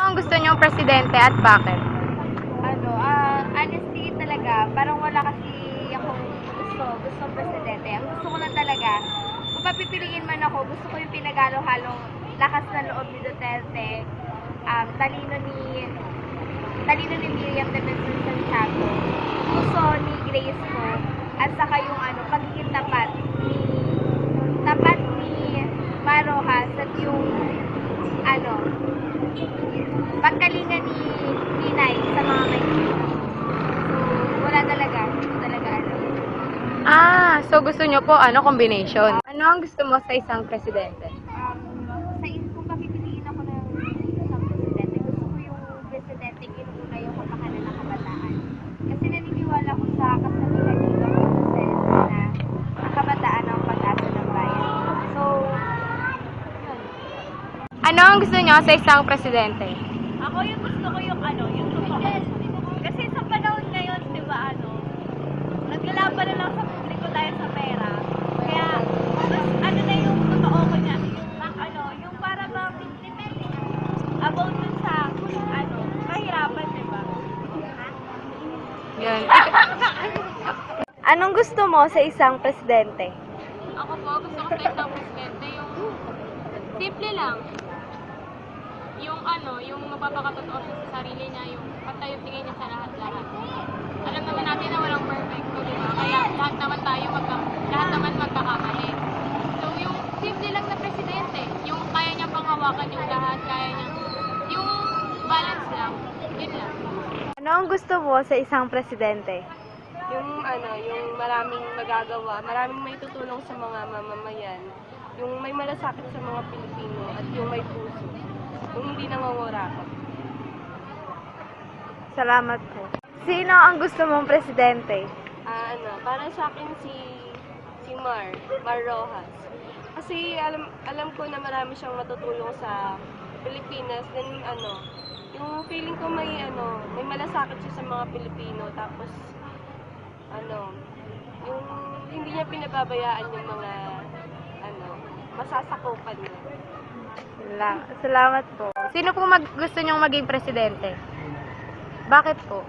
ang gusto niyong presidente at bakit? Honestly talaga, parang wala kasi akong gustong presidente. Ang gusto ko lang talaga, kung papipiliin man ako, gusto ko yung pinagalo-halong lakas ng loob ni Duterte, talino ni Miriam Defensor Santiago, puso ni Grace ko, at saka yung pagiging tapat ni Marojas at yung pagkalinga ni Ninay sa mga Maynila. So, wala talaga. Hindi ko talaga alam. So gusto niyo po combination. Ano ang gusto mo sa isang presidente? Kung papipiliin ako ng isang presidente, gusto ko yung presidente kinuna yung kapakanan ng kabataan. Kasi naniniwala ko sa kasabihan ni Dr. Jose na ang kabataan ang pag-asa ng bayan. So, yun. Ano ang gusto niyo sa isang presidente? Ako yung gusto ko yung yung totoo. Kasi sa panahon ngayon, di ba, naglalaban na lang sa publiko dahil sa pera. Kaya, mas na yung totoo ko niya, yung para bang about dun sa, kahirapan, di ba? Yan. Anong gusto mo sa isang presidente? Ako po, gusto ko sa isang presidente yung simple lang. Yung mapapakatotoo siya sa sarili niya, yung pantay yung tingin niya sa lahat-lahat. Alam naman natin na walang perfecto, di ba? Kaya lahat naman magkakamali. So, yung simple lang na presidente, yung kaya niya panghawakan yung lahat, kaya niya, yung balance lang, yun lang. Ano ang gusto mo sa isang presidente? Yung maraming magagawa, maraming may tutulong sa mga mamamayan, yung may malasakit sa mga Pilipino at yung may puso, yung hindi nangungurakot. Salamat po. Sino ang gusto mong presidente? Para sa akin si Mar Rojas. Kasi alam ko na marami siyang matutulong sa Pilipinas. Then yung feeling ko may malasakit siya sa mga Pilipino. Tapos yung hindi niya pinababayaan yung mga masasakupan niya. Salamat po. Sino po gusto niyong maging presidente? Bakit po?